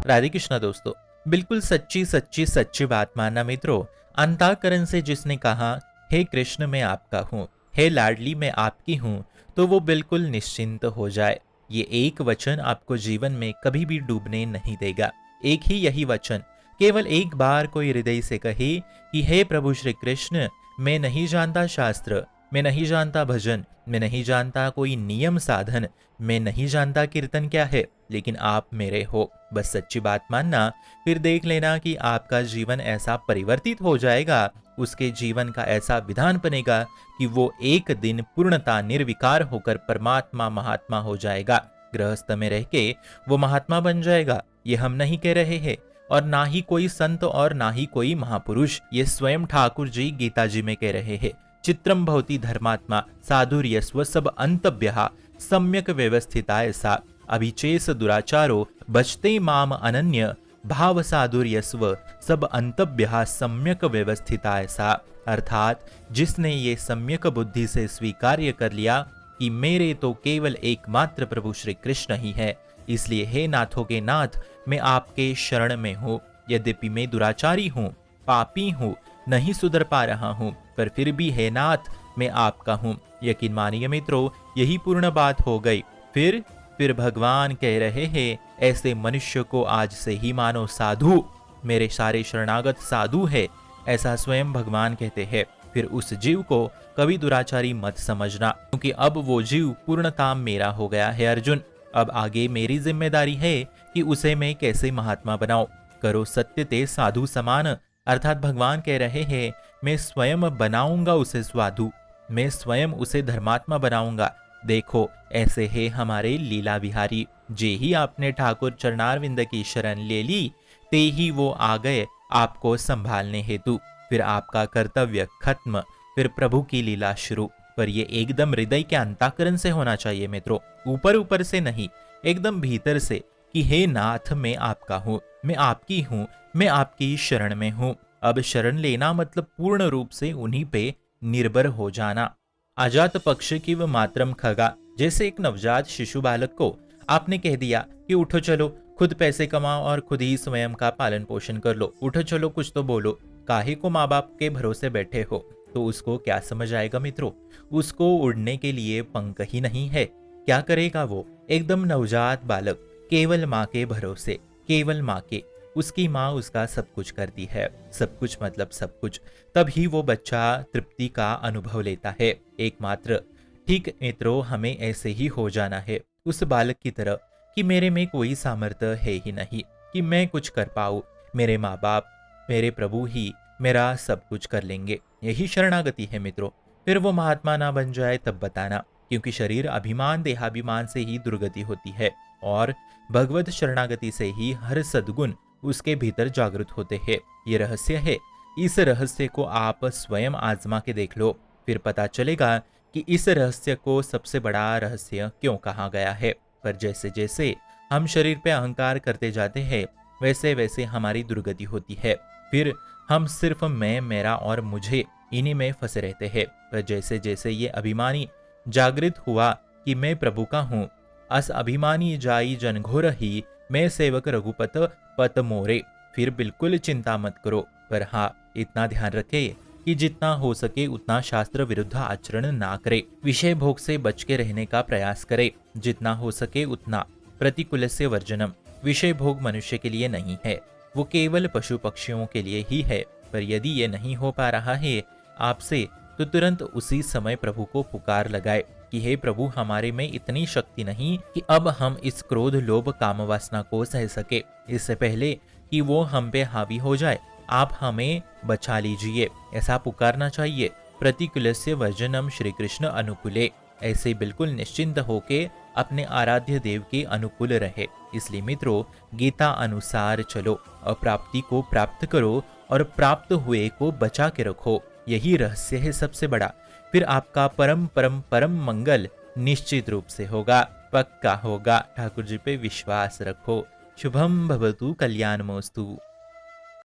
राधे कृष्णा दोस्तों। बिल्कुल सच्ची सच्ची सच्ची बात मानना मित्रों। अंतःकरण से जिसने कहा हे कृष्ण मैं आपका हूँ, हे लाडली मैं आपकी हूँ, तो वो बिल्कुल निश्चिंत हो जाए। ये एक वचन आपको जीवन में कभी भी डूबने नहीं देगा। एक ही यही वचन केवल एक बार कोई हृदय से कहे कि हे प्रभु श्री कृष्ण, मैं नहीं जानता शास्त्र, मैं नहीं जानता भजन, मैं नहीं जानता कोई नियम साधन, मैं नहीं जानता कीर्तन क्या है, लेकिन आप मेरे हो। बस सच्ची बात मानना, फिर देख लेना कि आपका जीवन ऐसा परिवर्तित हो जाएगा, उसके जीवन का ऐसा विधान बनेगा कि वो एक दिन पूर्णता निर्विकार होकर परमात्मा महात्मा हो जाएगा। गृहस्थ में रह के वो महात्मा बन जाएगा, ये हम नहीं कह रहे हैं, और ना ही कोई संत और ना ही कोई महापुरुष, ये स्वयं ठाकुर जी गीता जी में कह रहे हैं। चित्रम भवति धर्मात्मा साधुर्यस्व सब अंतभ्यः सम्यक व्यवस्थिता ऐसा अभिचेस दुराचारो बचते माम अनन्य भाव साधुर्यस्व सब अंतभ्यः सम्यक व्यवस्थिता ऐसा। अर्थात जिसने ये सम्यक बुद्धि से स्वीकार्य कर लिया कि मेरे तो केवल एकमात्र प्रभु श्री कृष्ण ही है, इसलिए हे नाथों के नाथ मैं आपके शरण में हूँ। यद्यपि मैं दुराचारी हूँ, पापी हूँ, नहीं सुधर पा रहा हूँ, पर फिर भी हे नाथ मैं आपका हूँ। यकीन मानिए मित्रों, यही पूर्ण बात हो गई। फिर भगवान कह रहे हैं ऐसे मनुष्य को आज से ही मानो साधु, मेरे सारे शरणागत साधु है, ऐसा स्वयं भगवान कहते हैं। फिर उस जीव को कभी दुराचारी मत समझना, क्योंकि अब वो जीव पूर्णता मेरा हो गया है अर्जुन। अब आगे मेरी जिम्मेदारी है कि उसे मैं कैसे महात्मा बनाऊं। करो सत्य ते साधु समान, अर्थात भगवान कह रहे हैं मैं स्वयं बनाऊंगा उसे साधु, मैं स्वयं उसे धर्मात्मा बनाऊंगा। देखो ऐसे है हमारे लीला विहारी, जे ही आपने ठाकुर चरणारविंद की शरण ले ली, ते ही वो आ गए आपको संभालने हेतु। फिर आपका कर्तव्य खत्म, फिर प्रभु की लीला शुरू। पर ये एकदम हृदय के अंतःकरण से होना चाहिए मित्रों, ऊपर ऊपर से नहीं, एकदम भीतर से कि हे नाथ मैं आपका हूँ, मैं आपकी हूँ, मैं आपकी शरण में हूँ। अब शरण लेना मतलब पूर्ण रूप से उन्हीं पे निर्भर हो जाना। अजात पक्ष की व मातरम खगा, जैसे एक नवजात शिशु बालक को आपने कह दिया कि उठो चलो, खुद पैसे कमाओ और खुद ही स्वयं का पालन पोषण कर लो, उठो चलो कुछ तो बोलो, काहे को माँ बाप के भरोसे बैठे हो, तो उसको क्या समझ आएगा मित्रों? उसको उड़ने के लिए पंख ही नहीं है। क्या करेगा वो? एकदम नवजात बालक, केवल माँ के भरोसे, केवल माँ के, उसकी माँ उसका सब कुछ करती है, सब कुछ मतलब सब कुछ। तभी वो बच्चा तृप्ति का अनुभव लेता है एकमात्र। ठीक मित्रों, हमें ऐसे ही हो जाना है उस बालक की तरह कि मेरे में कोई सामर्थ्य है ही नहीं कि मैं कुछ कर पाऊँ, मेरे माँ बाप, मेरे प्रभु ही मेरा सब कुछ कर लेंगे। यही शरणागति है मित्रों। फिर वो महात्मा ना बन जाए तब बताना, क्योंकि शरीर अभिमान देहाभिमान से ही दुर्गति होती है, और भगवत शरणागति से ही हर सद्गुण उसके भीतर जागृत होते हैं। ये रहस्य है। इस रहस्य को आप स्वयं आजमा के देख लो, फिर पता चलेगा कि इस रहस्य को सबसे बड़ा रहस्य क्यों कहा गया है। पर जैसे जैसे हम शरीर पे अहंकार करते जाते हैं, वैसे वैसे हमारी दुर्गति होती है। फिर हम सिर्फ मैं, मेरा और मुझे, इन्हीं में फंसे रहते हैं। पर जैसे जैसे ये अभिमानी जागृत हुआ कि मैं प्रभु का हूँ, अस अभिमानी जाई जनघोर ही, मैं सेवक रघुपत पत मोरे, फिर बिल्कुल चिंता मत करो। पर हाँ, इतना ध्यान रखे कि जितना हो सके उतना शास्त्र विरुद्ध आचरण ना करे, विषय भोग से बच के रहने का प्रयास करे। जितना हो सके उतना प्रतिकूल से वर्जनम, विषय भोग मनुष्य के लिए नहीं है, वो केवल पशु पक्षियों के लिए ही है। पर यदि ये नहीं हो पा रहा है आपसे, तो तुरंत उसी समय प्रभु को पुकार लगाए कि हे प्रभु, हमारे में इतनी शक्ति नहीं कि अब हम इस क्रोध लोभ काम वासना को सह सके। इससे पहले कि वो हम पे हावी हो जाए, आप हमें बचा लीजिए, ऐसा पुकारना चाहिए। प्रतिकूलस्य वर्जनम श्री कृष्ण अनुकूले, ऐसे बिल्कुल निश्चिंत होके अपने आराध्य देव के अनुकूल रहे। इसलिए मित्रों, गीता अनुसार चलो, अप्राप्ति को प्राप्त करो और प्राप्त हुए को बचा के रखो। यही रहस्य है सबसे बड़ा। फिर आपका परम परम परम मंगल निश्चित रूप से होगा, पक्का होगा। ठाकुर जी पे विश्वास रखो। शुभम भवतु, कल्याणमस्तु।